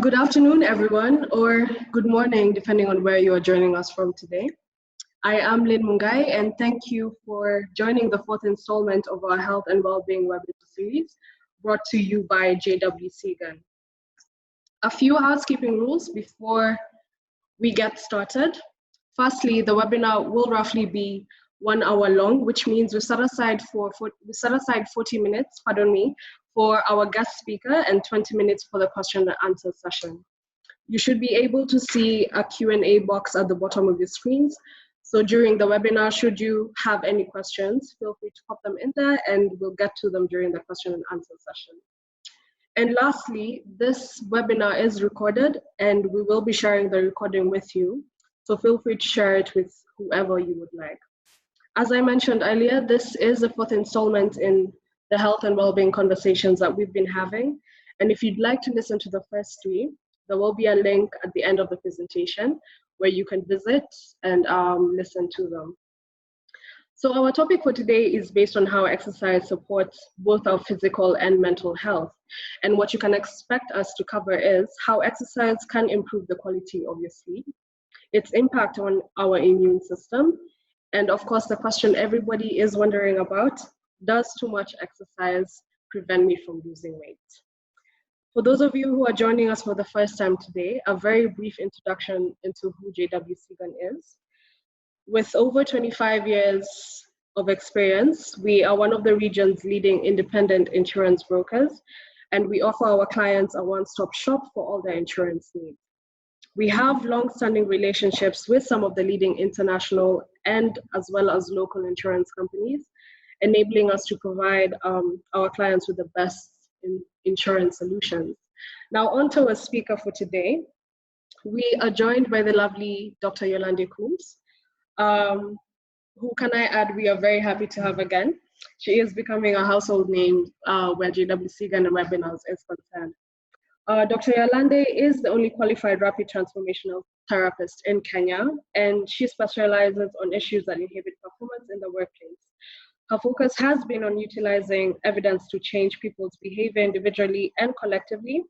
Good afternoon, everyone, or good morning, depending on where you are joining us from today. I am Lynn Mungai, and thank you for joining the fourth installment of our Health and Wellbeing webinar series, brought to you by JWSeagon. A few housekeeping rules before we get started. Firstly, the webinar will roughly be 1 hour long, which means we set aside 40 minutes, for our guest speaker and 20 minutes for the question and answer session. You should be able to see a Q&A box at the bottom of your screens. So during the webinar, should you have any questions, feel free to pop them in there and we'll get to them during the question and answer session. And lastly, this webinar is recorded and we will be sharing the recording with you. So feel free to share it with whoever you would like. As I mentioned earlier, this is the fourth installment in the health and wellbeing conversations that we've been having. And if you'd like to listen to the first three, there will be a link at the end of the presentation where you can visit and listen to them. So our topic for today is based on how exercise supports both our physical and mental health. And what you can expect us to cover is how exercise can improve the quality of your sleep, its impact on our immune system, and of course the question everybody is wondering about, does too much exercise prevent me from losing weight? For those of you who are joining us for the first time today, a very brief introduction into who JWSeagon is. With over 25 years of experience, we are one of the region's leading independent insurance brokers, and we offer our clients a one-stop shop for all their insurance needs. We have long-standing relationships with some of the leading international and as well as local insurance companies, enabling us to provide our clients with the best insurance solutions. Now, on to our speaker for today. We are joined by the lovely Dr. Yolande Coombes, who can I add we are very happy to have again. She is becoming a household name where JWSeagon and webinars is concerned. Dr. Yolande is the only qualified rapid transformational therapist in Kenya, and she specializes on issues that inhibit performance in the workplace. Her focus has been on utilizing evidence to change people's behavior individually and collectively,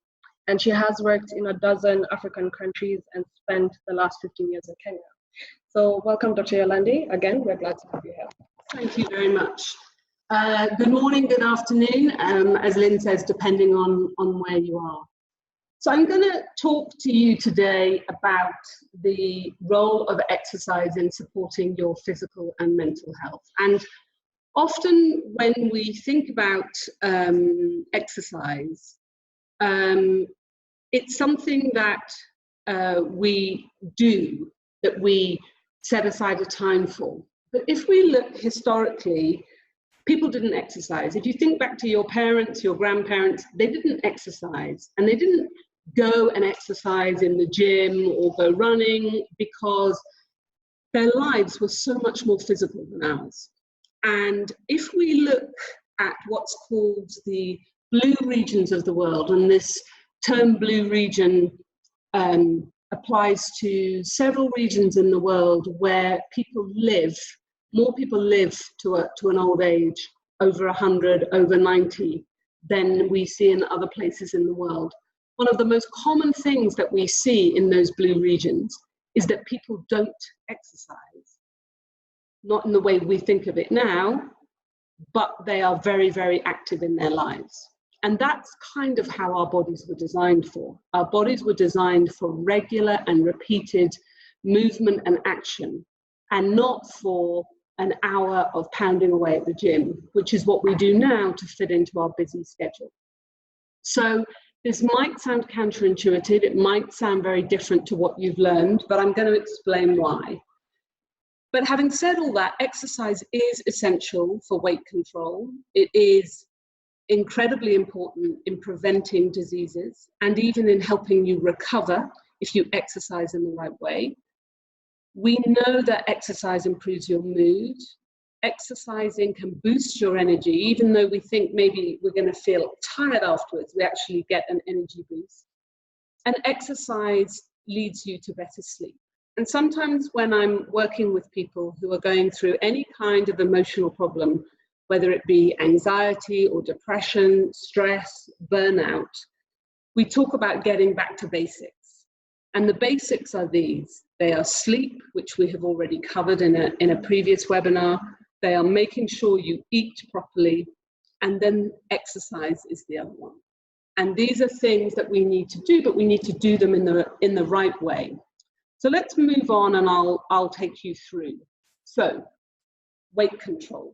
and she has worked in 12 African countries and spent the last 15 years in Kenya. So welcome, Dr. Yolande. Again, we're glad to have you here. Thank you very much. Good morning, good afternoon, as Lynn says, depending on where you are. So I'm going to talk to you today about the role of exercise in supporting your physical and mental health. And often when we think about exercise, it's something that we do, that we set aside a time for. But if we look historically, people didn't exercise. If you think back to your parents, your grandparents, they didn't exercise, and they didn't go and exercise in the gym or go running because their lives were so much more physical than ours. And if we look at what's called the blue regions of the world, and this term blue region applies to several regions in the world where people live, more people live to an old age, over 100, over 90, than we see in other places in the world. One of the most common things that we see in those blue regions is that people don't exercise. Not in the way we think of it now, but they are very, very active in their lives. And that's kind of how our bodies were designed for. Our bodies were designed for regular and repeated movement and action, and not for an hour of pounding away at the gym, which is what we do now to fit into our busy schedule. So this might sound counterintuitive, it might sound very different to what you've learned, but I'm going to explain why. But having said all that, exercise is essential for weight control. It is incredibly important in preventing diseases and even in helping you recover if you exercise in the right way. We know that exercise improves your mood. Exercising can boost your energy, even though we think maybe we're going to feel tired afterwards, we actually get an energy boost. And exercise leads you to better sleep. And sometimes when I'm working with people who are going through any kind of emotional problem, whether it be anxiety or depression, stress, burnout, we talk about getting back to basics. And the basics are these. They are sleep, which we have already covered in a previous webinar. They are making sure you eat properly, and then exercise is the other one. And these are things that we need to do, but we need to do them in the right way. So let's move on, and I'll take you through. So, weight control.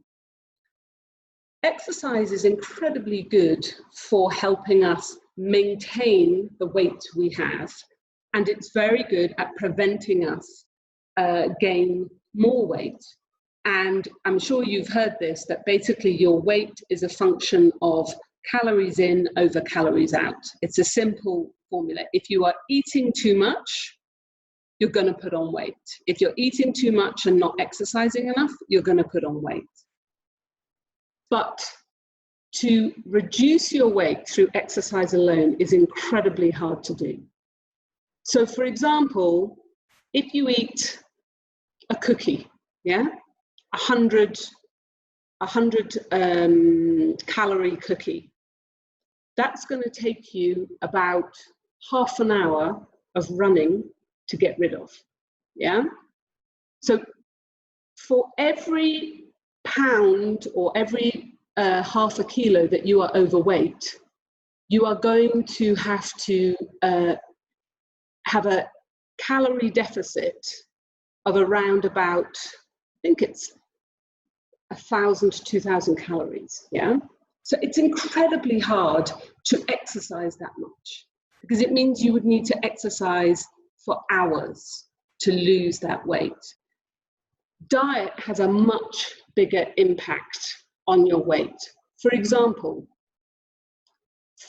Exercise is incredibly good for helping us maintain the weight we have, and it's very good at preventing us gain more weight. And I'm sure you've heard this, that basically your weight is a function of calories in over calories out. It's a simple formula. If you are eating too much, you're going to put on weight. If you're eating too much and not exercising enough, you're going to put on weight. But to reduce your weight through exercise alone is incredibly hard to do. So for example, if you eat a cookie, yeah, 100 calorie cookie, that's going to take you about half an hour of running to get rid of, yeah? So for every pound or every half a kilo that you are overweight, you are going to have a calorie deficit of around about, I think it's 1,000 to 2,000 calories, yeah? So it's incredibly hard to exercise that much, because it means you would need to exercise for hours to lose that weight. Diet has a much bigger impact on your weight. For example,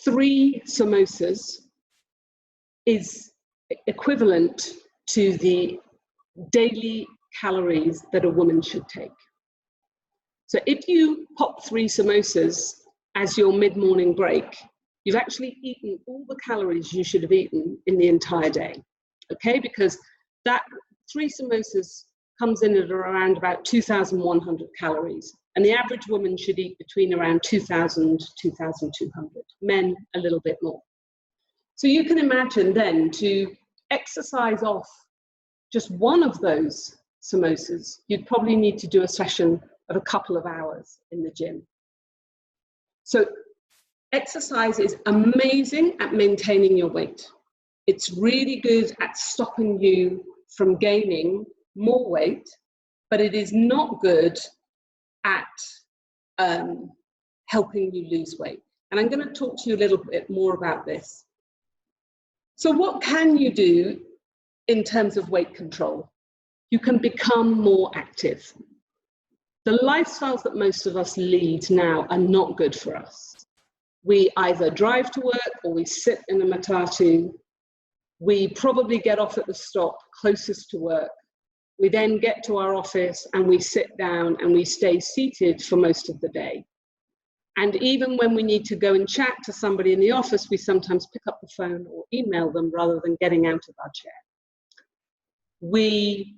3 samosas is equivalent to the daily calories that a woman should take. So if you pop 3 samosas as your mid-morning break, you've actually eaten all the calories you should have eaten in the entire day, okay? Because that 3 samosas comes in at around about 2,100 calories, and the average woman should eat between around 2,000 to 2,200, men a little bit more. So you can imagine then, to exercise off just one of those samosas, you'd probably need to do a session of a couple of hours in the gym. So exercise is amazing at maintaining your weight. It's really good at stopping you from gaining more weight, but it is not good at helping you lose weight. And I'm going to talk to you a little bit more about this. So what can you do in terms of weight control? You can become more active. The lifestyles that most of us lead now are not good for us. We either drive to work or we sit in a matatu. We probably get off at the stop closest to work. We then get to our office and we sit down and we stay seated for most of the day. And even when we need to go and chat to somebody in the office, we sometimes pick up the phone or email them rather than getting out of our chair. We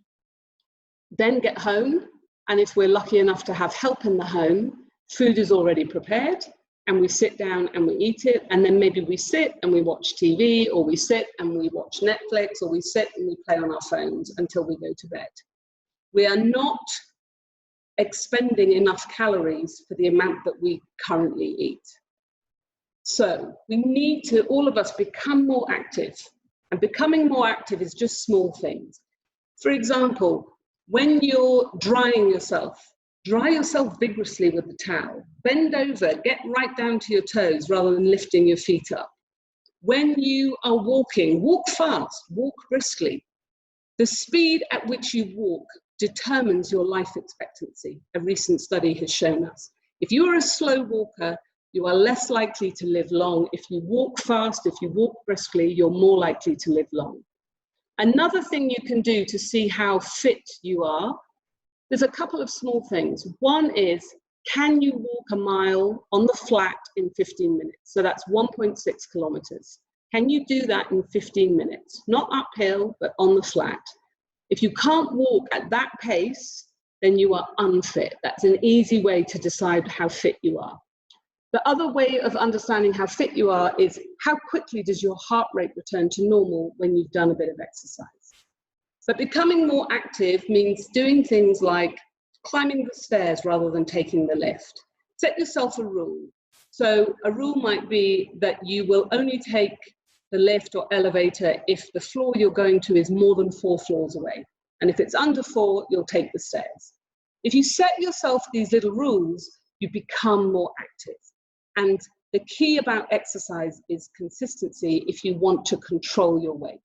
then get home, and if we're lucky enough to have help in the home, food is already prepared, and we sit down and we eat it, and then maybe we sit and we watch TV, or we sit and we watch Netflix, or we sit and we play on our phones until we go to bed. We are not expending enough calories for the amount that we currently eat. So we need to, all of us, become more active. And becoming more active is just small things. For example, when you're drying yourself, dry yourself vigorously with the towel. Bend over, get right down to your toes rather than lifting your feet up. When you are walking, walk fast, walk briskly. The speed at which you walk determines your life expectancy, a recent study has shown us. If you are a slow walker, you are less likely to live long. If you walk fast, if you walk briskly, you're more likely to live long. Another thing you can do to see how fit you are, there's a couple of small things. One is, can you walk a mile on the flat in 15 minutes? So that's 1.6 kilometers. Can you do that in 15 minutes? Not uphill, but on the flat. If you can't walk at that pace, then you are unfit. That's an easy way to decide how fit you are. The other way of understanding how fit you are is how quickly does your heart rate return to normal when you've done a bit of exercise. But becoming more active means doing things like climbing the stairs rather than taking the lift. Set yourself a rule. So a rule might be that you will only take the lift or elevator if the floor you're going to is more than 4 floors away. And if it's under 4, you'll take the stairs. If you set yourself these little rules, you become more active. And the key about exercise is consistency if you want to control your weight.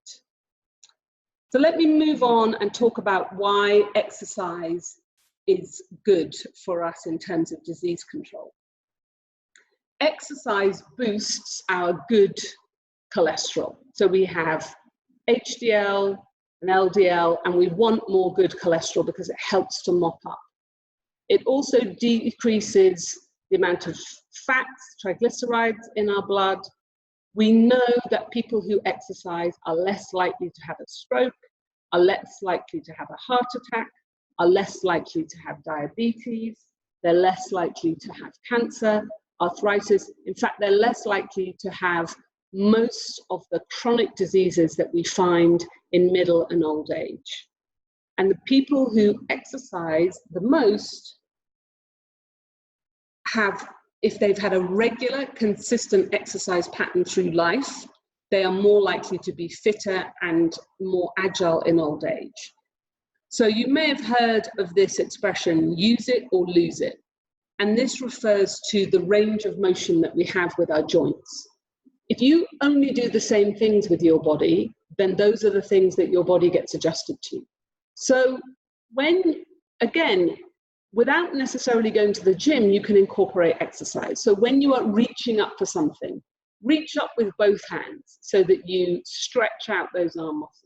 So let me move on and talk about why exercise is good for us in terms of disease control. Exercise boosts our good cholesterol. So we have HDL and LDL, and we want more good cholesterol because it helps to mop up. It also decreases the amount of fats, triglycerides in our blood. We know that people who exercise are less likely to have a stroke, are less likely to have a heart attack, are less likely to have diabetes, they're less likely to have cancer, arthritis. In fact, they're less likely to have most of the chronic diseases that we find in middle and old age. And the people who exercise the most have, if they've had a regular, consistent exercise pattern through life, they are more likely to be fitter and more agile in old age. So you may have heard of this expression, use it or lose it. And this refers to the range of motion that we have with our joints. If you only do the same things with your body, then those are the things that your body gets adjusted to. So when, again, without necessarily going to the gym, you can incorporate exercise. So when you are reaching up for something, reach up with both hands so that you stretch out those arm muscles.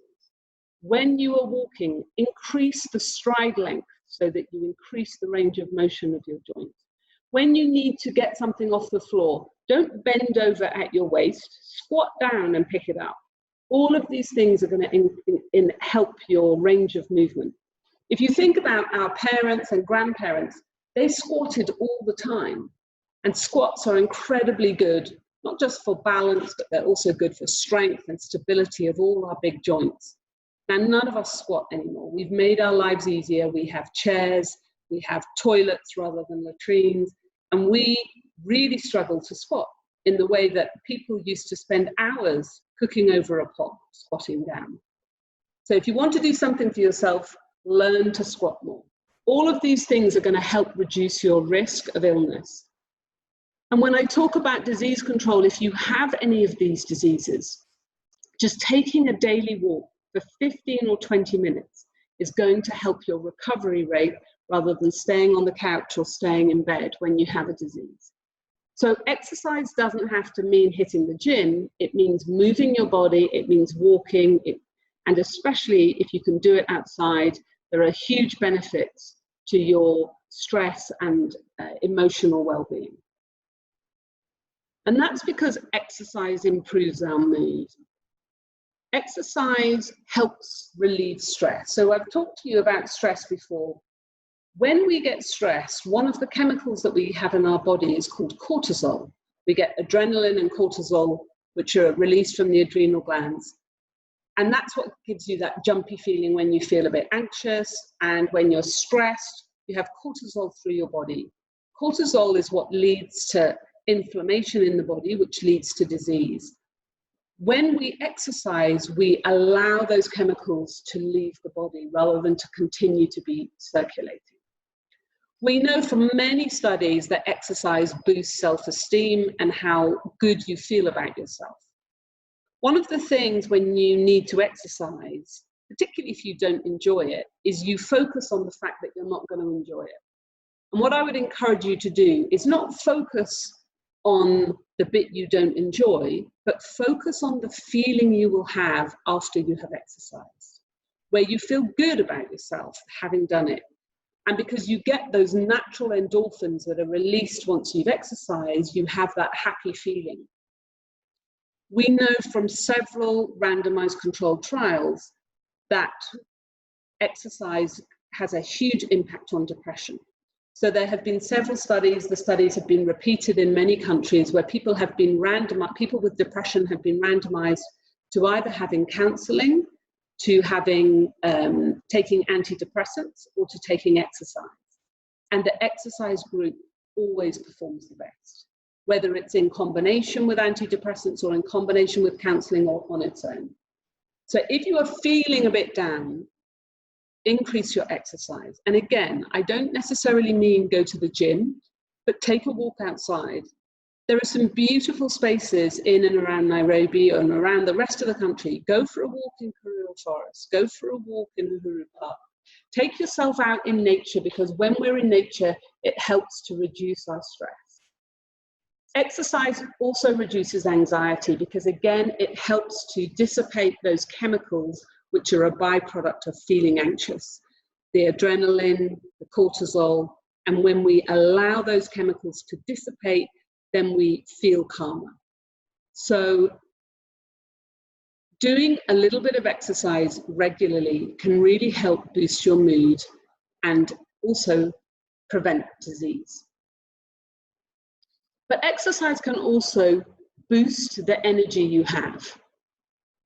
When you are walking, increase the stride length so that you increase the range of motion of your joints. When you need to get something off the floor, don't bend over at your waist, squat down and pick it up. All of these things are going to help your range of movement. If you think about our parents and grandparents, they squatted all the time. And squats are incredibly good, not just for balance, but they're also good for strength and stability of all our big joints. Now, none of us squat anymore. We've made our lives easier. We have chairs, we have toilets rather than latrines, and we really struggle to squat in the way that people used to spend hours cooking over a pot, squatting down. So if you want to do something for yourself, learn to squat more. All of these things are going to help reduce your risk of illness. And when I talk about disease control, if you have any of these diseases, just taking a daily walk for 15 or 20 minutes is going to help your recovery rate rather than staying on the couch or staying in bed when you have a disease. So exercise doesn't have to mean hitting the gym. It means moving your body. It means walking. And especially if you can do it outside, there are huge benefits to your stress and emotional well-being. And that's because exercise improves our mood. Exercise helps relieve stress. So I've talked to you about stress before. When we get stressed, one of the chemicals that we have in our body is called cortisol. We get adrenaline and cortisol, which are released from the adrenal glands. And that's what gives you that jumpy feeling when you feel a bit anxious. And when you're stressed, you have cortisol through your body. Cortisol is what leads to inflammation in the body, which leads to disease. When we exercise, we allow those chemicals to leave the body rather than to continue to be circulating. We know from many studies that exercise boosts self-esteem and how good you feel about yourself. One of the things when you need to exercise, particularly if you don't enjoy it, is you focus on the fact that you're not going to enjoy it. And what I would encourage you to do is not focus on the bit you don't enjoy, but focus on the feeling you will have after you have exercised, where you feel good about yourself having done it. And because you get those natural endorphins that are released once you've exercised, you have that happy feeling. We know from several randomized controlled trials that exercise has a huge impact on depression. So there have been several studies, the studies have been repeated in many countries where people have been randomized, people with depression have been randomized to either having counseling, to having taking antidepressants, or to taking exercise. And the exercise group always performs the best, whether it's in combination with antidepressants or in combination with counseling or on its own. So if you are feeling a bit down, increase your exercise. And again, I don't necessarily mean go to the gym, but take a walk outside. There are some beautiful spaces in and around Nairobi and around the rest of the country. Go for a walk in Karura Forest, go for a walk in Uhuru Park. Take yourself out in nature, because when we're in nature, it helps to reduce our stress. Exercise also reduces anxiety because, again, it helps to dissipate those chemicals which are a byproduct of feeling anxious. The adrenaline, the cortisol, and when we allow those chemicals to dissipate, then we feel calmer. So doing a little bit of exercise regularly can really help boost your mood and also prevent disease. But exercise can also boost the energy you have.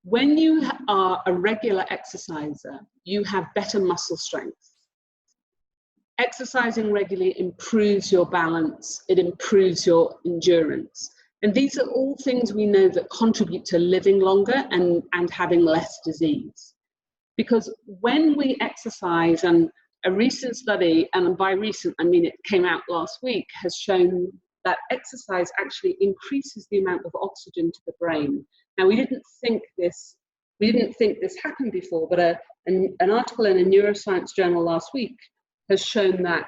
When you are a regular exerciser, you have better muscle strength. Exercising regularly improves your balance, it improves your endurance. And these are all things we know that contribute to living longer and having less disease. Because when we exercise, and a recent study, and by recent I mean it came out last week, has shown that exercise actually increases the amount of oxygen to the brain. Now, we didn't think this happened before, but an article in a neuroscience journal last week has shown that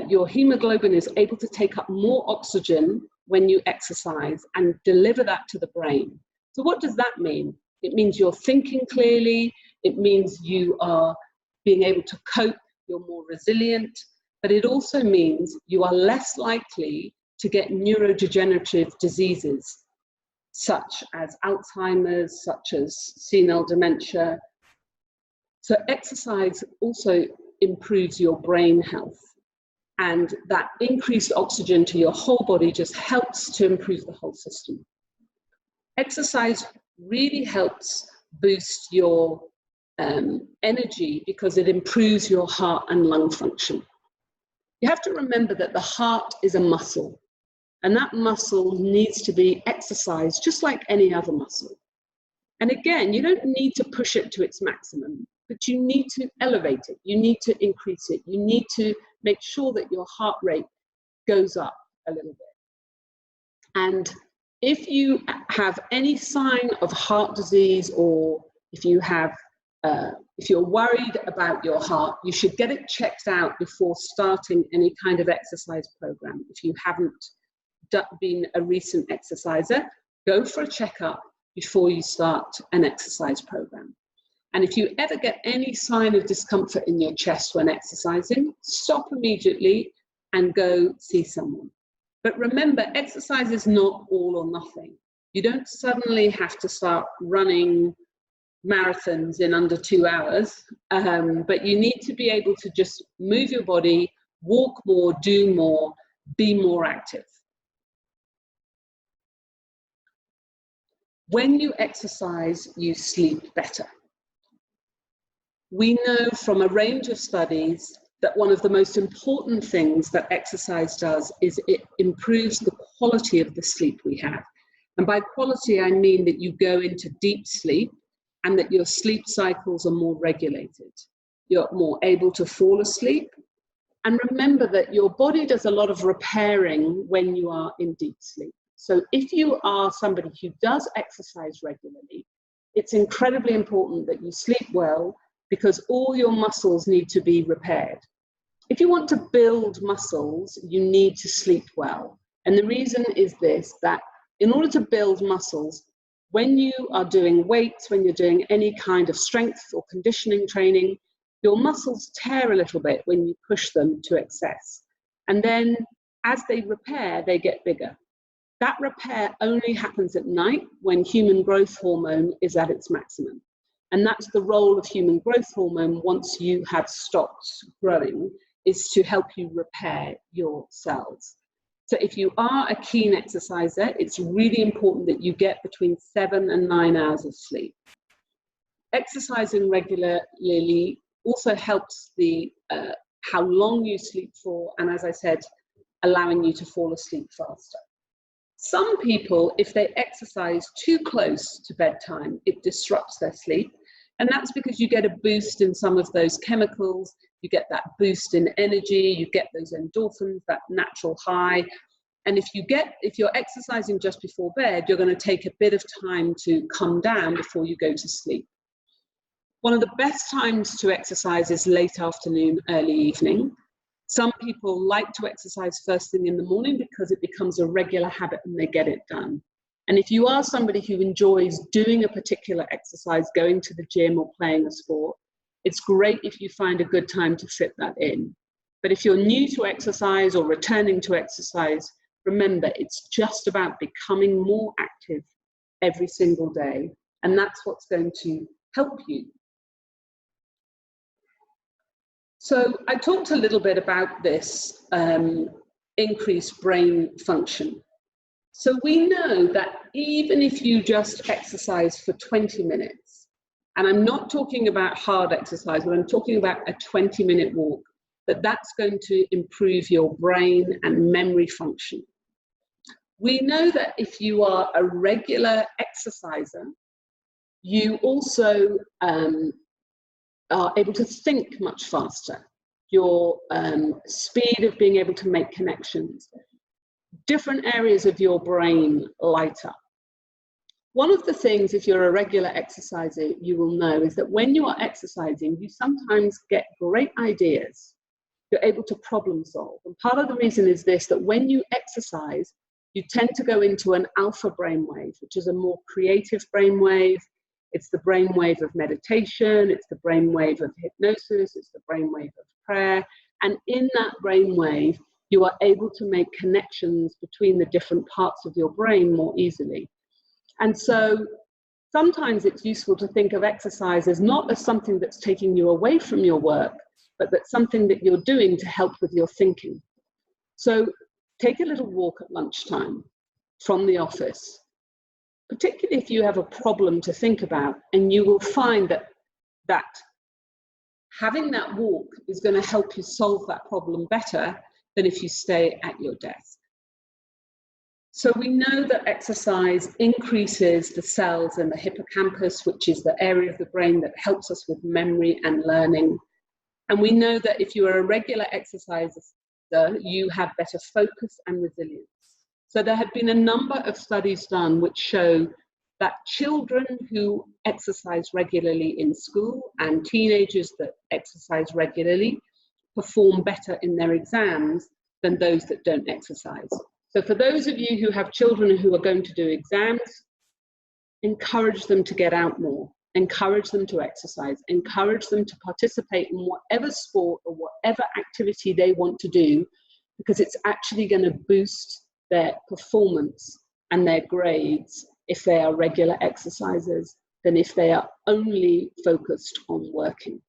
your hemoglobin is able to take up more oxygen when you exercise and deliver that to the brain. So what does that mean? It means you're thinking clearly, it means you are being able to cope, you're more resilient, but it also means you are less likely to get neurodegenerative diseases, such as Alzheimer's, such as senile dementia. So exercise also improves your brain health, and that increased oxygen to your whole body just helps to improve the whole system. Exercise really helps boost your energy because it improves your heart and lung function. You have to remember that the heart is a muscle, and that muscle needs to be exercised just like any other muscle. And again, you don't need to push it to its maximum, but you need to elevate it, you need to increase it, you need to make sure that your heart rate goes up a little bit. And if you have any sign of heart disease, or if you're worried about your heart, you should get it checked out before starting any kind of exercise program. If you haven't been a recent exerciser, go for a checkup before you start an exercise program. And if you ever get any sign of discomfort in your chest when exercising, stop immediately and go see someone. But remember, exercise is not all or nothing. You don't suddenly have to start running marathons in under 2 hours, but you need to be able to just move your body, walk more, do more, be more active. When you exercise, you sleep better. We know from a range of studies that one of the most important things that exercise does is it improves the quality of the sleep we have. And by quality, I mean that you go into deep sleep and that your sleep cycles are more regulated. You're more able to fall asleep. And remember that your body does a lot of repairing when you are in deep sleep. So if you are somebody who does exercise regularly, it's incredibly important that you sleep well, because all your muscles need to be repaired. If you want to build muscles, you need to sleep well. And the reason is this, that in order to build muscles, when you are doing weights, when you're doing any kind of strength or conditioning training, your muscles tear a little bit when you push them to excess. And then as they repair, they get bigger. That repair only happens at night when human growth hormone is at its maximum. And that's the role of human growth hormone once you have stopped growing, is to help you repair your cells. So if you are a keen exerciser, it's really important that you get between 7 and 9 hours of sleep. Exercising regularly also helps the how long you sleep for, and as I said, allowing you to fall asleep faster. Some people, if they exercise too close to bedtime, it disrupts their sleep. And that's because you get a boost in some of those chemicals, you get that boost in energy, you get those endorphins, that natural high. And if you're exercising just before bed, you're going to take a bit of time to come down before you go to sleep. One of the best times to exercise is late afternoon, early evening. Some people like to exercise first thing in the morning because it becomes a regular habit and they get it done. And if you are somebody who enjoys doing a particular exercise, going to the gym or playing a sport, it's great if you find a good time to fit that in. But if you're new to exercise or returning to exercise, remember, it's just about becoming more active every single day. And that's what's going to help you. So I talked a little bit about this increased brain function. So we know that even if you just exercise for 20 minutes, and I'm not talking about hard exercise, but I'm talking about a 20-minute walk, that's going to improve your brain and memory function. We know that if you are a regular exerciser, you also are able to think much faster. Your speed of being able to make connections. Different areas of your brain light up. One of the things, if you're a regular exerciser, you will know is that when you are exercising, you sometimes get great ideas. You're able to problem solve. And part of the reason is this, that when you exercise, you tend to go into an alpha brainwave, which is a more creative brainwave. It's the brainwave of meditation, it's the brainwave of hypnosis, it's the brainwave of prayer. And in that brainwave, you are able to make connections between the different parts of your brain more easily. And so sometimes it's useful to think of exercise as not as something that's taking you away from your work, but that's something that you're doing to help with your thinking. So take a little walk at lunchtime from the office, particularly if you have a problem to think about, and you will find that having that walk is going to help you solve that problem better than if you stay at your desk. So we know that exercise increases the cells in the hippocampus, which is the area of the brain that helps us with memory and learning. And we know that if you are a regular exerciser, you have better focus and resilience. So there have been a number of studies done which show that children who exercise regularly in school and teenagers that exercise regularly perform better in their exams than those that don't exercise. So for those of you who have children who are going to do exams, encourage them to get out more, encourage them to exercise, encourage them to participate in whatever sport or whatever activity they want to do, because it's actually going to boost their performance and their grades if they are regular exercisers than if they are only focused on working.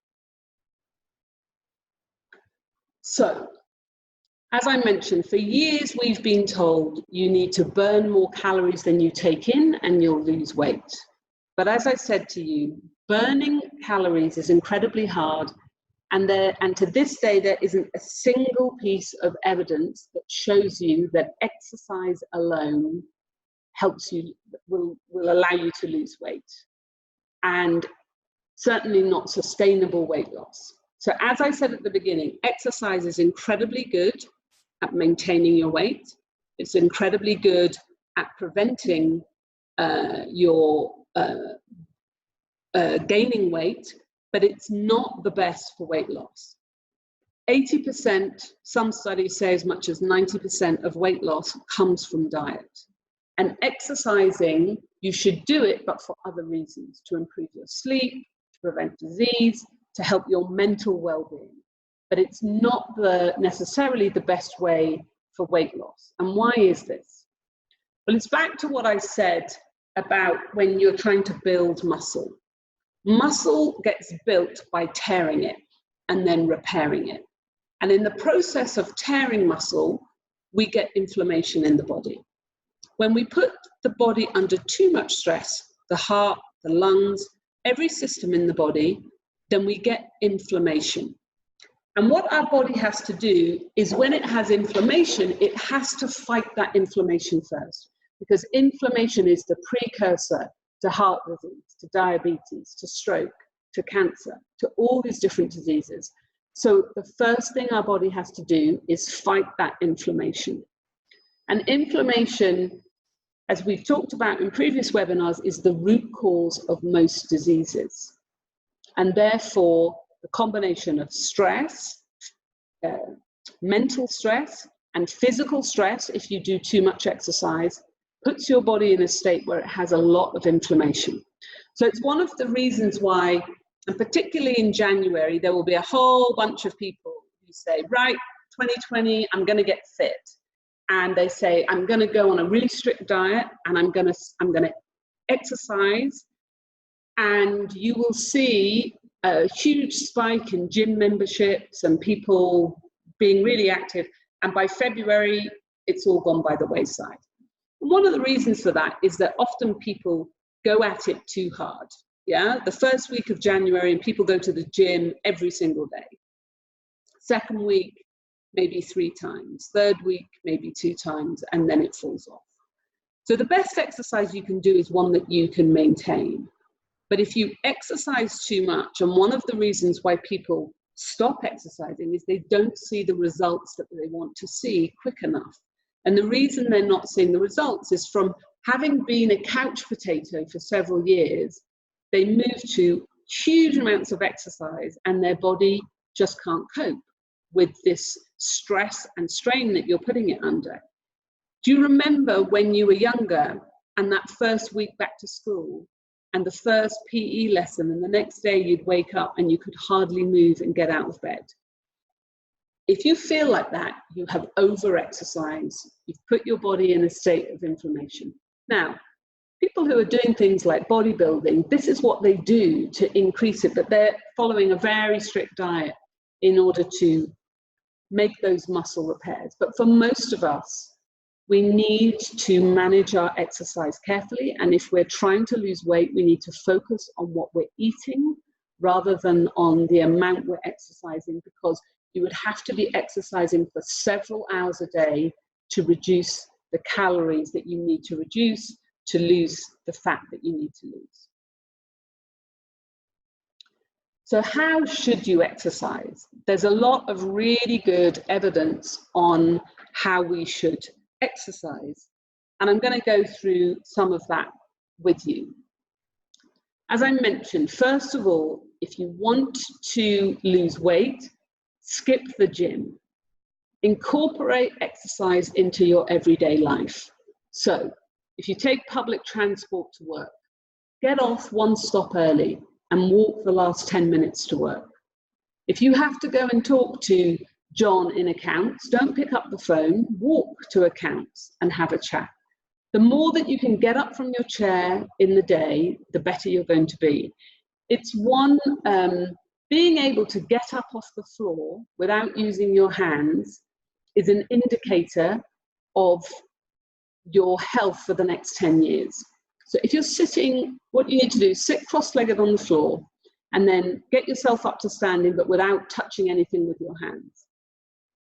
So, as I mentioned, for years we've been told you need to burn more calories than you take in and you'll lose weight. But as I said to you, burning calories is incredibly hard, and to this day there isn't a single piece of evidence that shows you that exercise alone helps you, will allow you to lose weight, and certainly not sustainable weight loss. So as I said at the beginning, exercise is incredibly good at maintaining your weight. It's incredibly good at preventing your gaining weight, but it's not the best for weight loss. 80%, some studies say as much as 90% of weight loss comes from diet. And exercising, you should do it, but for other reasons, to improve your sleep, to prevent disease, to help your mental well-being. But it's not necessarily the best way for weight loss. And why is this? Well, it's back to what I said about when you're trying to build muscle. Muscle gets built by tearing it and then repairing it. And in the process of tearing muscle, we get inflammation in the body. When we put the body under too much stress, the heart, the lungs, every system in the body, then we get inflammation. And what our body has to do is when it has inflammation, it has to fight that inflammation first, because inflammation is the precursor to heart disease, to diabetes, to stroke, to cancer, to all these different diseases. So the first thing our body has to do is fight that inflammation. And inflammation, as we've talked about in previous webinars, is the root cause of most diseases. And therefore, the combination of stress, mental stress, and physical stress, if you do too much exercise, puts your body in a state where it has a lot of inflammation. So it's one of the reasons why, and particularly in January, there will be a whole bunch of people who say, right, 2020, I'm going to get fit. And they say, I'm going to go on a really strict diet and I'm going to exercise. And you will see a huge spike in gym memberships and people being really active. And by February, it's all gone by the wayside. And one of the reasons for that is that often people go at it too hard. Yeah, the first week of January, and people go to the gym every single day. Second week, maybe 3 times. Third week, maybe 2 times, and then it falls off. So the best exercise you can do is one that you can maintain. But if you exercise too much, and one of the reasons why people stop exercising is they don't see the results that they want to see quick enough. And the reason they're not seeing the results is from having been a couch potato for several years, they move to huge amounts of exercise and their body just can't cope with this stress and strain that you're putting it under. Do you remember when you were younger and that first week back to school and the first PE lesson, and the next day you'd wake up and you could hardly move and get out of bed? If you feel like that, you have over-exercised. You've put your body in a state of inflammation. Now, people who are doing things like bodybuilding, this is what they do to increase it, but they're following a very strict diet in order to make those muscle repairs. But for most of us, we need to manage our exercise carefully. And if we're trying to lose weight, we need to focus on what we're eating rather than on the amount we're exercising, because you would have to be exercising for several hours a day to reduce the calories that you need to reduce to lose the fat that you need to lose. So how should you exercise? There's a lot of really good evidence on how we should exercise. And I'm going to go through some of that with you. As I mentioned, first of all, if you want to lose weight, skip the gym. Incorporate exercise into your everyday life. So if you take public transport to work, get off one stop early and walk the last 10 minutes to work. If you have to go and talk to John in accounts, don't pick up the phone, walk to accounts and have a chat. The more that you can get up from your chair in the day, the better you're going to be. It's one, being able to get up off the floor without using your hands is an indicator of your health for the next 10 years. So if you're sitting, what you need to do is sit cross-legged on the floor and then get yourself up to standing, but without touching anything with your hands.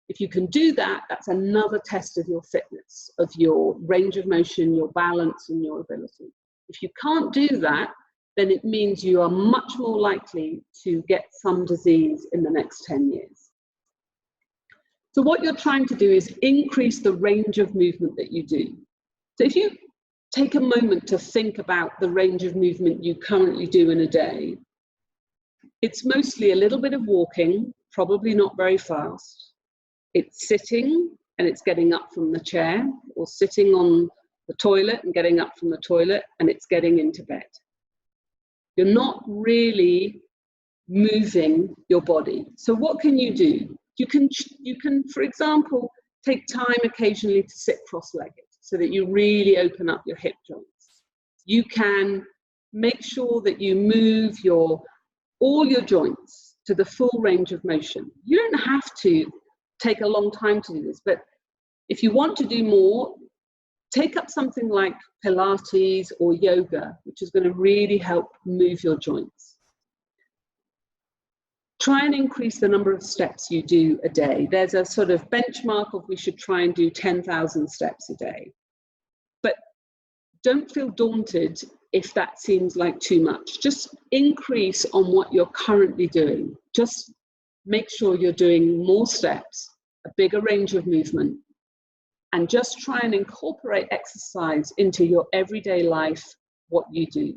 If you can do that, that's another test of your fitness, of your range of motion, your balance, and your ability. If you can't do that, then it means you are much more likely to get some disease in the next 10 years. So what you're trying to do is increase the range of movement that you do. So if you take a moment to think about the range of movement you currently do in a day, it's mostly a little bit of walking, probably not very fast. It's sitting and it's getting up from the chair, or sitting on the toilet and getting up from the toilet, and it's getting into bed. You're not really moving your body. So what can you do? You can, for example, take time occasionally to sit cross-legged so that you really open up your hip joints. You can make sure that you move all your joints to the full range of motion. You don't have to take a long time to do this, but if you want to do more, take up something like Pilates or yoga, which is going to really help move your joints. Try and increase the number of steps you do a day. There's a sort of benchmark of we should try and do 10,000 steps a day. But don't feel daunted if that seems like too much. Just increase on what you're currently doing. Just make sure you're doing more steps, a bigger range of movement, and just try and incorporate exercise into your everyday life, what you do.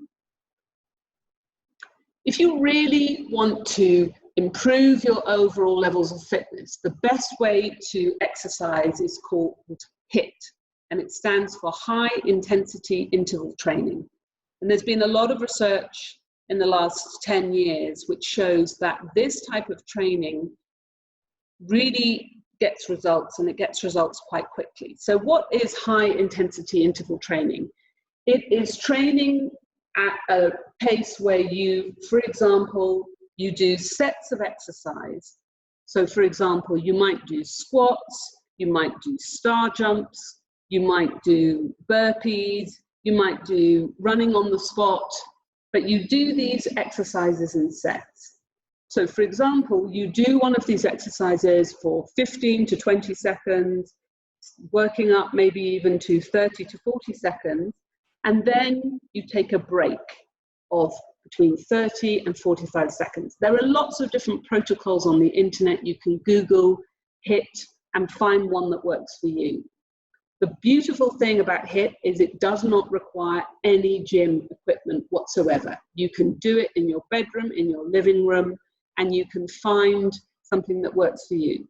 If you really want to improve your overall levels of fitness, the best way to exercise is called HIIT, and it stands for high intensity interval training. And there's been a lot of research in the last 10 years which shows that this type of training really gets results, and it gets results quite quickly. So what is high intensity interval training? It is training at a pace where you, for example, you do sets of exercise. So for example, you might do squats, you might do star jumps, you might do burpees, you might do running on the spot, but you do these exercises in sets. So for example, you do one of these exercises for 15 to 20 seconds, working up maybe even to 30 to 40 seconds, and then you take a break of between 30 and 45 seconds. There are lots of different protocols on the internet. You can Google HIIT and find one that works for you. The beautiful thing about HIIT is it does not require any gym equipment whatsoever. You can do it in your bedroom, in your living room, and you can find something that works for you.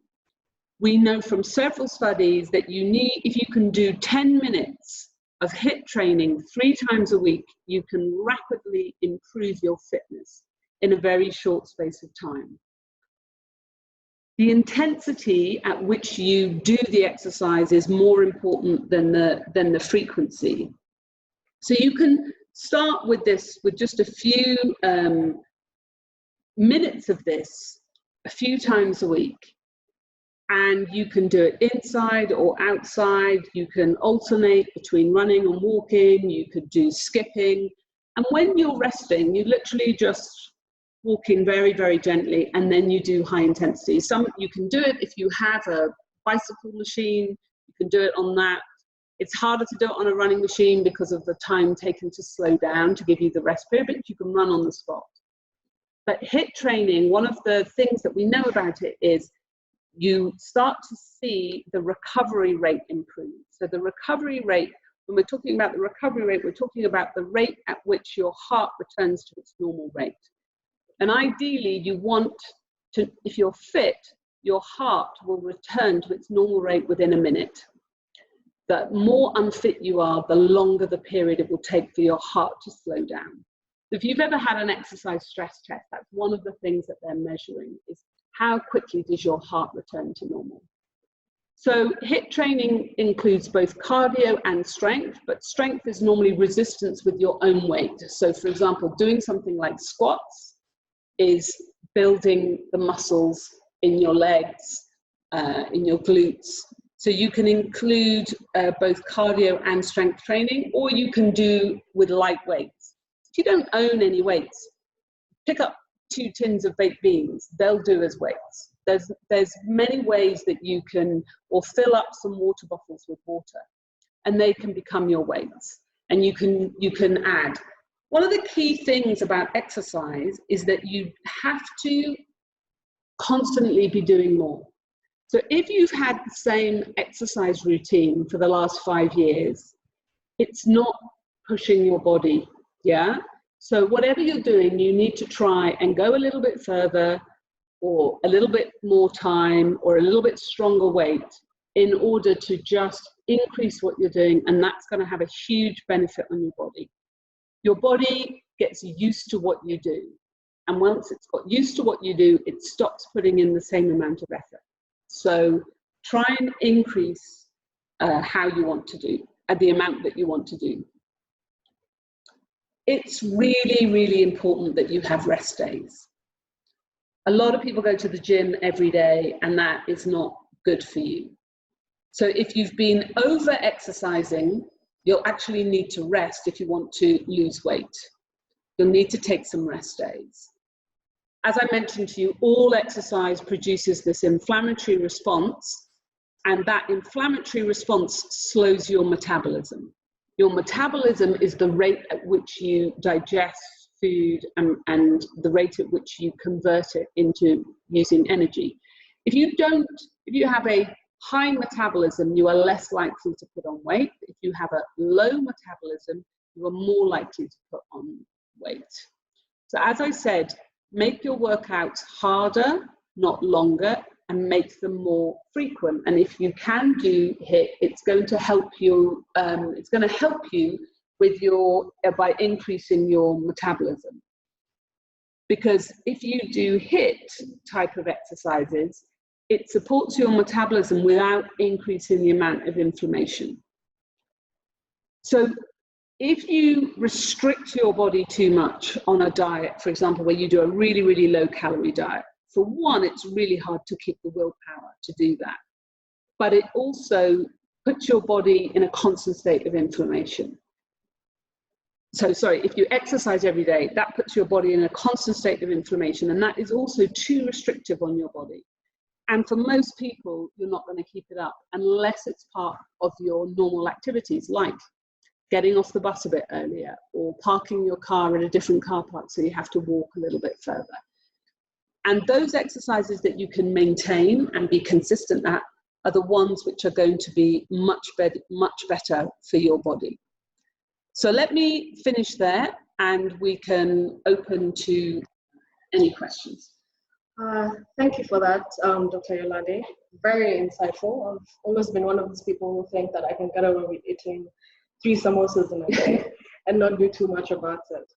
We know from several studies that you need, if you can do 10 minutes of HIIT training 3 times a week, you can rapidly improve your fitness in a very short space of time. The intensity at which you do the exercise is more important than the frequency. So you can start with this, with just a few minutes of this a few times a week, and you can do it inside or outside. You can alternate between running and walking. You could do skipping, and when you're resting, you literally just walking very, very gently, and then you do high intensity. You can do it if you have a bicycle machine, you can do it on that. It's harder to do it on a running machine because of the time taken to slow down to give you the rest period, but you can run on the spot. But HIIT training, one of the things that we know about it is you start to see the recovery rate improve. So the recovery rate, when we're talking about the recovery rate, we're talking about the rate at which your heart returns to its normal rate. And ideally, you want to, if you're fit, your heart will return to its normal rate within a minute. The more unfit you are, the longer the period it will take for your heart to slow down. If you've ever had an exercise stress test, that's one of the things that they're measuring, is how quickly does your heart return to normal. So HIIT training includes both cardio and strength, but strength is normally resistance with your own weight. So for example, doing something like squats is building the muscles in your legs, in your glutes. So you can include both cardio and strength training, or you can do with light weights. If you don't own any weights, pick up 2 tins of baked beans, they'll do as weights. There's many ways that you can, or fill up some water bottles with water, and they can become your weights, and you can add. One of the key things about exercise is that you have to constantly be doing more. So if you've had the same exercise routine for the last 5 years, it's not pushing your body, yeah? So whatever you're doing, you need to try and go a little bit further, or a little bit more time, or a little bit stronger weight, in order to just increase what you're doing, and that's going to have a huge benefit on your body. Your body gets used to what you do, and once it's got used to what you do, it stops putting in the same amount of effort. So try and increase how you want to do, the amount that you want to do. It's really, really important that you have rest days. A lot of people go to the gym every day, and that is not good for you. So if you've been over exercising, you'll actually need to rest if you want to lose weight. You'll need to take some rest days. As I mentioned to you, all exercise produces this inflammatory response, and that inflammatory response slows your metabolism. Your metabolism is the rate at which you digest food and the rate at which you convert it into using energy. If you have a high metabolism, you are less likely to put on weight. If you have a low metabolism, you are more likely to put on weight. So as I said, make your workouts harder, not longer, and make them more frequent. And if you can do HIIT, it's going to help you. With by increasing your metabolism. Because if you do HIIT type of exercises, it supports your metabolism without increasing the amount of inflammation. So if you restrict your body too much on a diet, for example, where you do a really, really low calorie diet, for one, it's really hard to keep the willpower to do that. But it also puts your body in a constant state of inflammation. So sorry, if you exercise every day, that puts your body in a constant state of inflammation, and that is also too restrictive on your body. And for most people, you're not going to keep it up unless it's part of your normal activities, like getting off the bus a bit earlier or parking your car in a different car park so you have to walk a little bit further. And those exercises that you can maintain and be consistent at are the ones which are going to be much better for your body. So let me finish there and we can open to any questions. Thank you for that, Dr. Yolande. Very insightful. I've always been one of those people who think that I can get away with eating 3 samosas in a day and not do too much about it.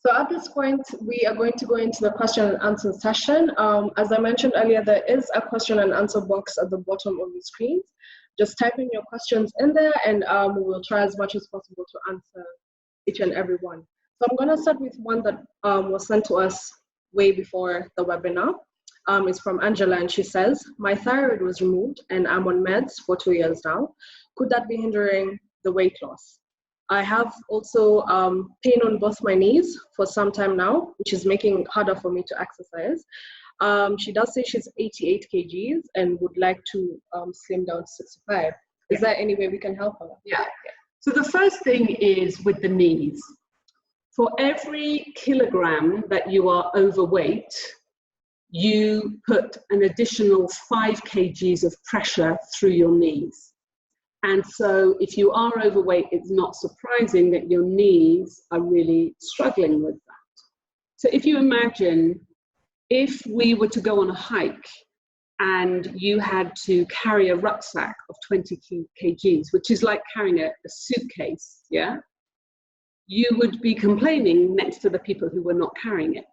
So at this point, we are going to go into the question and answer session. As I mentioned earlier, there is a question and answer box at the bottom of the screen. Just type in your questions in there and we will try as much as possible to answer each and every one. So I'm going to start with one that was sent to us way before the webinar. It's from Angela, and she says, my thyroid was removed and I'm on meds for 2 years now. Could that be hindering the weight loss? I have also pain on both my knees for some time now, which is making it harder for me to exercise. She does say she's 88 kgs and would like to slim down to 65. Is there any way we can help her? Yeah. So the first thing is with the knees. For every kilogram that you are overweight, you put an additional 5 kgs of pressure through your knees. And so if you are overweight, it's not surprising that your knees are really struggling with that. So if you imagine, if we were to go on a hike and you had to carry a rucksack of 20 kgs, which is like carrying a suitcase, yeah, you would be complaining next to the people who were not carrying it.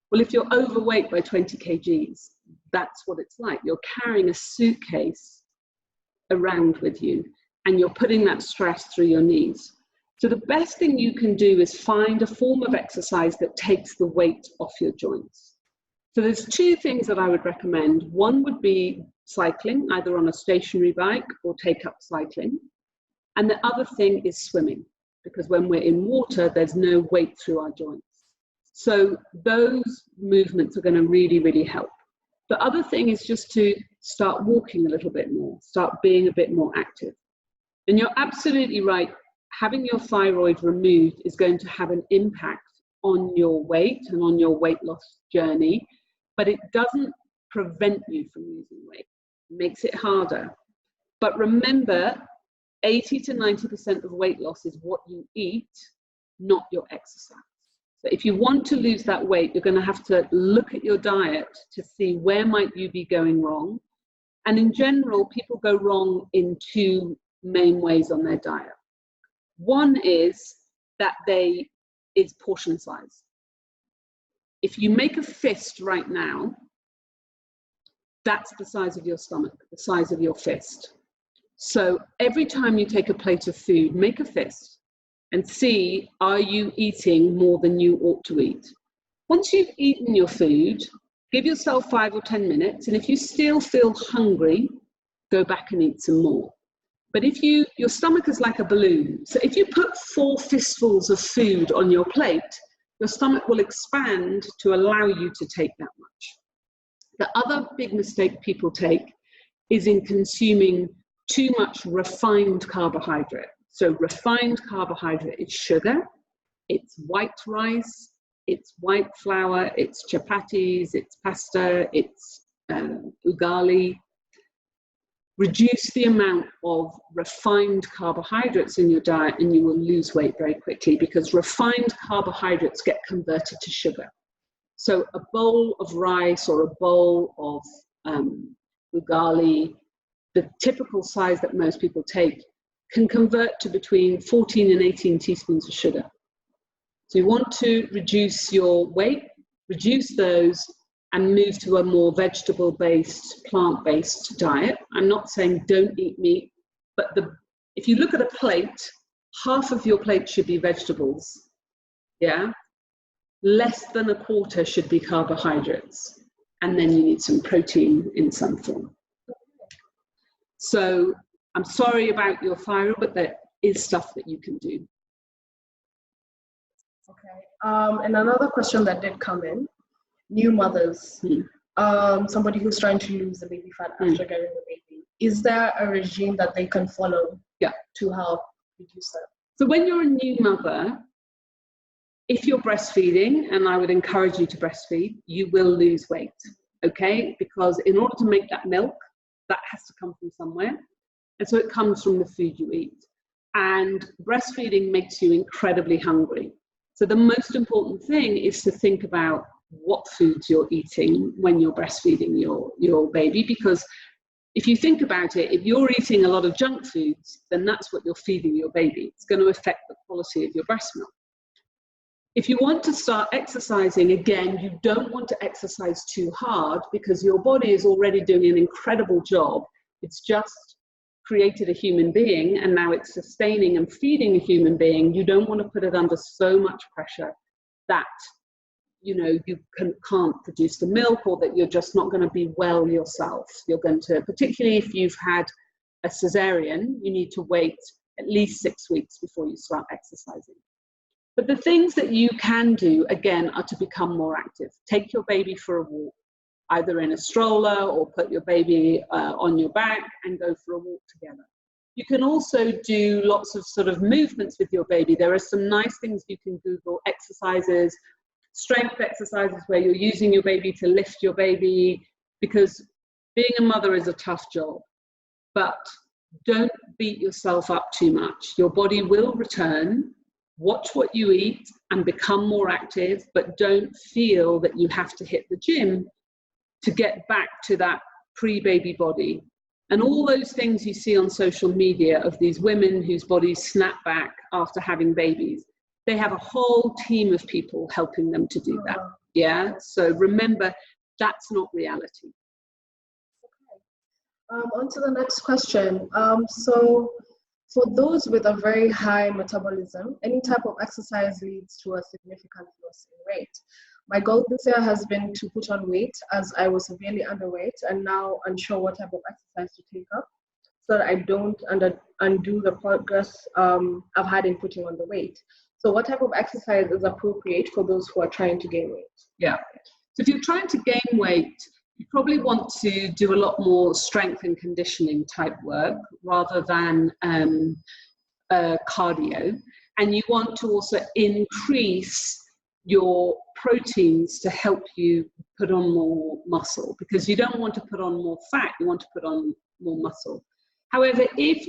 Well, if you're overweight by 20 kgs, that's what it's like. You're carrying a suitcase around with you, and you're putting that stress through your knees. So the best thing you can do is find a form of exercise that takes the weight off your joints. So there's 2 things that I would recommend. One would be cycling, either on a stationary bike or take up cycling. And the other thing is swimming, because when we're in water, there's no weight through our joints. So those movements are going to really, really help. The other thing is just to start walking a little bit more, start being a bit more active. And you're absolutely right, having your thyroid removed is going to have an impact on your weight and on your weight loss journey, but it doesn't prevent you from losing weight. It makes it harder. But remember, 80 to 90% of weight loss is what you eat, not your exercise. So if you want to lose that weight, you're going to have to look at your diet to see where might you be going wrong. And in general, people go wrong in 2 main ways on their diet. One is that is portion size. If you make a fist right now, that's the size of your stomach, the size of your fist. So every time you take a plate of food, make a fist and see, are you eating more than you ought to eat? Once you've eaten your food, give yourself 5 or 10 minutes, and if you still feel hungry, go back and eat some more. But if your stomach is like a balloon. So if you put 4 fistfuls of food on your plate, your stomach will expand to allow you to take that much. The other big mistake people take is in consuming too much refined carbohydrate. So refined carbohydrate is sugar, it's white rice, it's white flour, it's chapatis, it's pasta, it's ugali. Reduce the amount of refined carbohydrates in your diet and you will lose weight very quickly, because refined carbohydrates get converted to sugar. So a bowl of rice or a bowl of ugali, the typical size that most people take, can convert to between 14 and 18 teaspoons of sugar. So you want to reduce your weight, reduce those, and move to a more vegetable-based, plant-based diet. I'm not saying don't eat meat, but if you look at a plate, half of your plate should be vegetables, yeah? Less than a quarter should be carbohydrates, and then you need some protein in some form. So I'm sorry about your thyroid, but there is stuff that you can do. Okay, and another question that did come in, new mothers, somebody who's trying to lose the baby fat after getting the baby. Is there a regime that they can follow to help reduce that? So when you're a new mother, if you're breastfeeding, and I would encourage you to breastfeed, you will lose weight, okay? Because in order to make that milk, that has to come from somewhere. And so it comes from the food you eat. And breastfeeding makes you incredibly hungry. So the most important thing is to think about what foods you're eating when you're breastfeeding your baby, because if you think about it, if you're eating a lot of junk foods, then that's what you're feeding your baby. It's going to affect the quality of your breast milk. If you want to start exercising, again, you don't want to exercise too hard, because your body is already doing an incredible job. It's just created a human being, and now it's sustaining and feeding a human being. You don't want to put it under so much pressure that you can't produce the milk, or that you're just not going to be well yourself. You're going to, particularly if you've had a cesarean, you need to wait at least 6 weeks before you start exercising. But the things that you can do, again, are to become more active. Take your baby for a walk, either in a stroller or put your baby on your back and go for a walk together. You can also do lots of sort of movements with your baby. There are some nice things you can Google, exercises, strength exercises where you're using your baby to lift your baby, because being a mother is a tough job. But don't beat yourself up too much. Your body will return. Watch what you eat and become more active, but don't feel that you have to hit the gym to get back to that pre-baby body. And all those things you see on social media of these women whose bodies snap back after having babies, they have a whole team of people helping them to do that. Yeah, so remember, that's not reality. Okay. On to the next question. So for those with a very high metabolism, any type of exercise leads to a significant loss in weight. My goal this year has been to put on weight, as I was severely underweight and now unsure what type of exercise to take up so that I don't undo the progress I've had in putting on the weight. So what type of exercise is appropriate for those who are trying to gain weight? Yeah. So if you're trying to gain weight, you probably want to do a lot more strength and conditioning type work rather than cardio. And you want to also increase your proteins to help you put on more muscle, because you don't want to put on more fat, you want to put on more muscle. However, if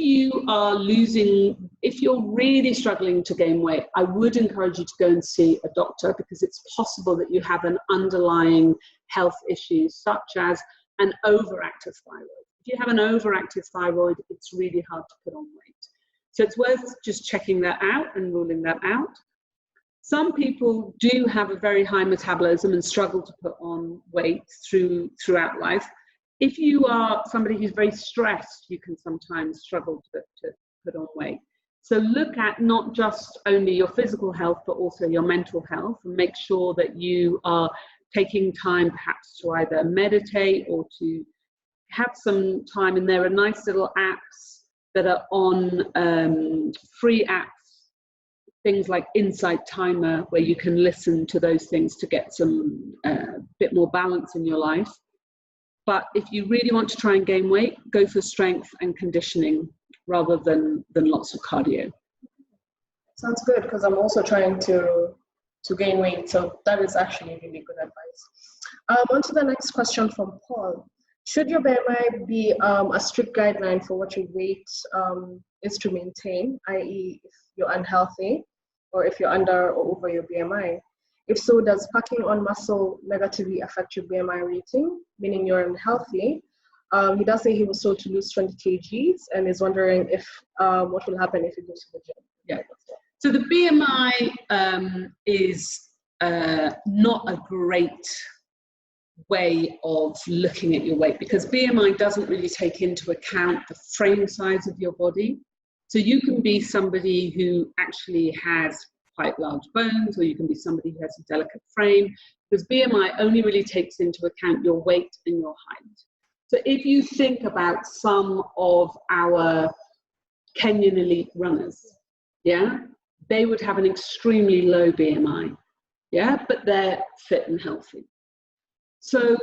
you're really struggling to gain weight, I would encourage you to go and see a doctor, because it's possible that you have an underlying health issue, such as an overactive thyroid. If you have an overactive thyroid, it's really hard to put on weight. So it's worth just checking that out and ruling that out. Some people do have a very high metabolism and struggle to put on weight throughout life. If you are somebody who's very stressed, you can sometimes struggle to put on weight. So look at not just only your physical health, but also your mental health, and make sure that you are taking time perhaps to either meditate or to have some time, and there are nice little apps that are on, free apps, things like Insight Timer, where you can listen to those things to get some bit more balance in your life. But if you really want to try and gain weight, go for strength and conditioning rather than lots of cardio. Sounds good, because I'm also trying to gain weight, so that is actually really good advice. On to the next question from Paul. Should your BMI be a strict guideline for what your weight is to maintain, i.e. if you're unhealthy or if you're under or over your BMI? If so, does packing on muscle negatively affect your BMI rating, meaning you're unhealthy? He does say he was told to lose 20 kgs and is wondering if what will happen if he goes to the gym. Yeah. So the BMI is not a great way of looking at your weight, because BMI doesn't really take into account the frame size of your body. So you can be somebody who actually has quite large bones, or you can be somebody who has a delicate frame, because BMI only really takes into account your weight and your height. So if you think about some of our Kenyan elite runners, yeah, they would have an extremely low BMI, yeah, but they're fit and healthy. So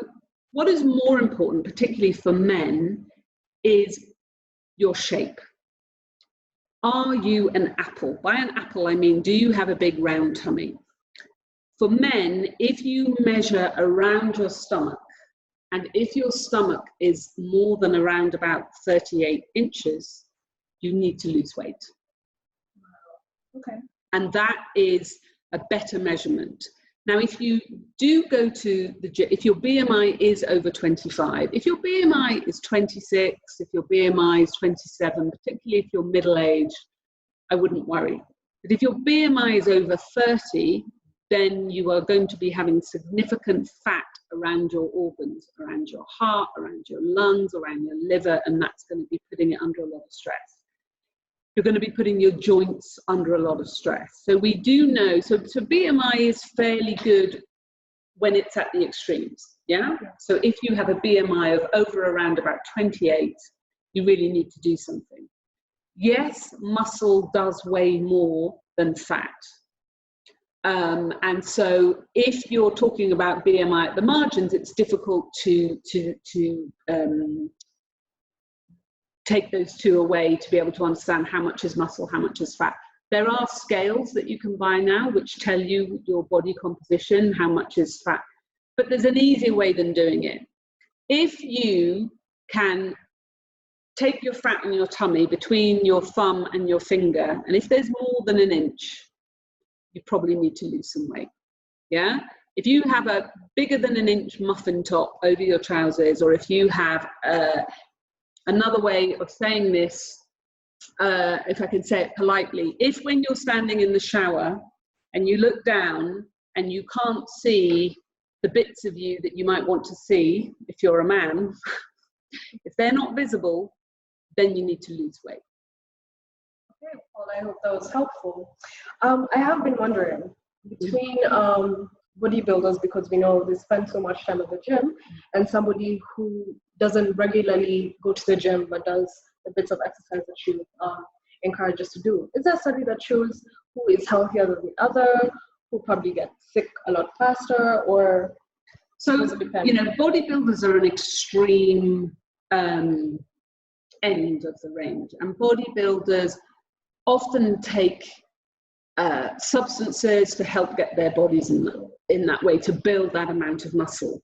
what is more important, particularly for men, is your shape. Are you an apple? By an apple, I mean, do you have a big round tummy? For men, if you measure around your stomach, and if your stomach is more than around about 38 inches, you need to lose weight. Okay. And that is a better measurement. Now, if you do go to the gym, if your BMI is over 25, if your BMI is 26, if your BMI is 27, particularly if you're middle-aged, I wouldn't worry. But if your BMI is over 30, then you are going to be having significant fat around your organs, around your heart, around your lungs, around your liver, and that's going to be putting it under a lot of stress. You're going to be putting your joints under a lot of stress. So we do know, so BMI is fairly good when it's at the extremes, yeah? So if you have a BMI of over around about 28, you really need to do something. Yes, muscle does weigh more than fat. And so if you're talking about BMI at the margins, it's difficult to take those two away to be able to understand how much is muscle, how much is fat. There are scales that you can buy now which tell you your body composition, how much is fat, but there's an easier way than doing it. If you can take your fat in your tummy between your thumb and your finger, and if there's more than an inch, you probably need to lose some weight, yeah? If you have a bigger than an inch muffin top over your trousers, or if you have another way of saying this, if I can say it politely, if when you're standing in the shower and you look down and you can't see the bits of you that you might want to see, if you're a man, if they're not visible, then you need to lose weight. Okay, well, I hope that was helpful. I have been wondering, between bodybuilders, because we know they spend so much time at the gym, and somebody who doesn't regularly go to the gym but does the bits of exercise that you encourage us to do. Is there a study that shows who is healthier than the other, who probably gets sick a lot faster, or does it depend? You know, bodybuilders are an extreme end of the range, and bodybuilders often take substances to help get their bodies in that way, to build that amount of muscle.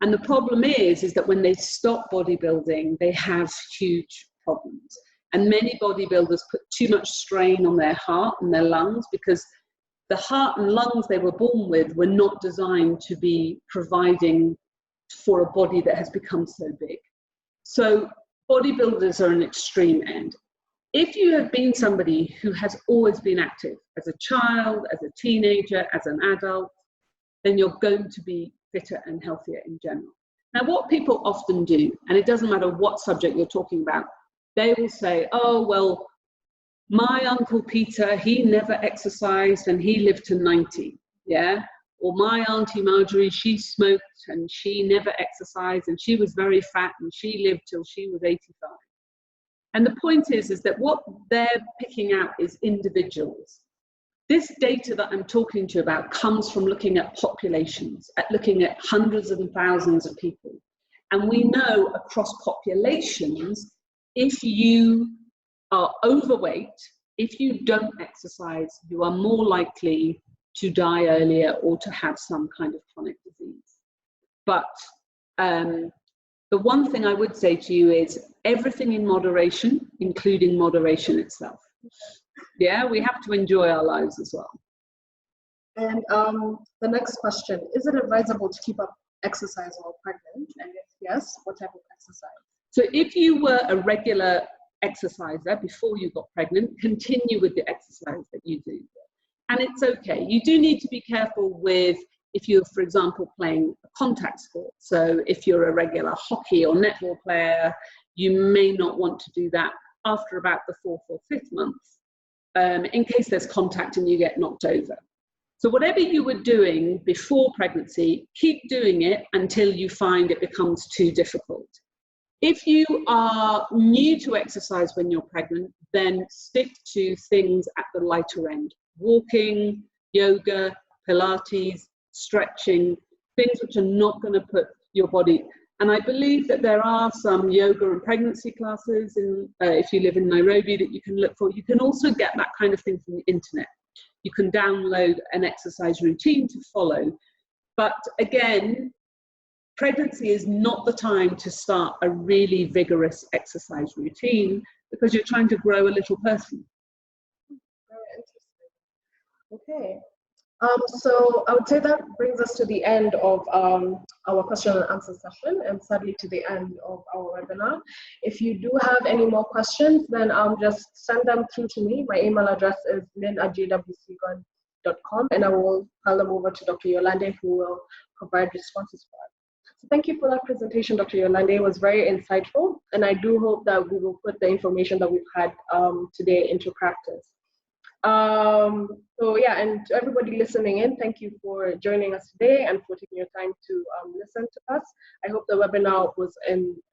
And the problem is that when they stop bodybuilding, they have huge problems. And many bodybuilders put too much strain on their heart and their lungs, because the heart and lungs they were born with were not designed to be providing for a body that has become so big. So bodybuilders are an extreme end. If you have been somebody who has always been active as a child, as a teenager, as an adult, then you're going to be fitter and healthier in general. Now, what people often do, and it doesn't matter what subject you're talking about, they will say, oh, well, my Uncle Peter, he never exercised and he lived to 90, yeah? Or my Auntie Marjorie, she smoked and she never exercised and she was very fat and she lived till she was 85. And the point is that what they're picking out is individuals. This data that I'm talking to you about comes from looking at populations, at looking at hundreds and thousands of people. And we know across populations, if you are overweight, if you don't exercise, you are more likely to die earlier or to have some kind of chronic disease. But the one thing I would say to you is everything in moderation, including moderation itself. Yeah, we have to enjoy our lives as well. And the next question, is it advisable to keep up exercise while pregnant? And if yes, what type of exercise? So if you were a regular exerciser before you got pregnant, continue with the exercise that you do. And it's okay. You do need to be careful with if you're, for example, playing a contact sport. So if you're a regular hockey or netball player, you may not want to do that after about the 4th or 5th month, in case there's contact and you get knocked over. So whatever you were doing before pregnancy, keep doing it until you find it becomes too difficult. If you are new to exercise when you're pregnant, then stick to things at the lighter end. Walking, yoga, Pilates, stretching, things which are not going to put your body. And I believe that there are some yoga and pregnancy classes, if you live in Nairobi, that you can look for. You can also get that kind of thing from the internet. You can download an exercise routine to follow. But again, pregnancy is not the time to start a really vigorous exercise routine because you're trying to grow a little person. Very interesting. Okay. So I would say that brings us to the end of our question and answer session, and sadly to the end of our webinar. If you do have any more questions, then just send them through to me. My email address is lynn@JWSeagon&Co, and I will pile them over to Dr. Yolande, who will provide responses for us. So thank you for that presentation, Dr. Yolande. It was very insightful, and I do hope that we will put the information that we've had today into practice. So yeah, and to everybody listening in, thank you for joining us today and for taking your time to listen to us. I hope the webinar was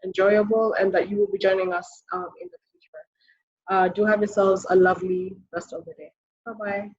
enjoyable and that you will be joining us in the future. Do have yourselves a lovely rest of the day. Bye-bye.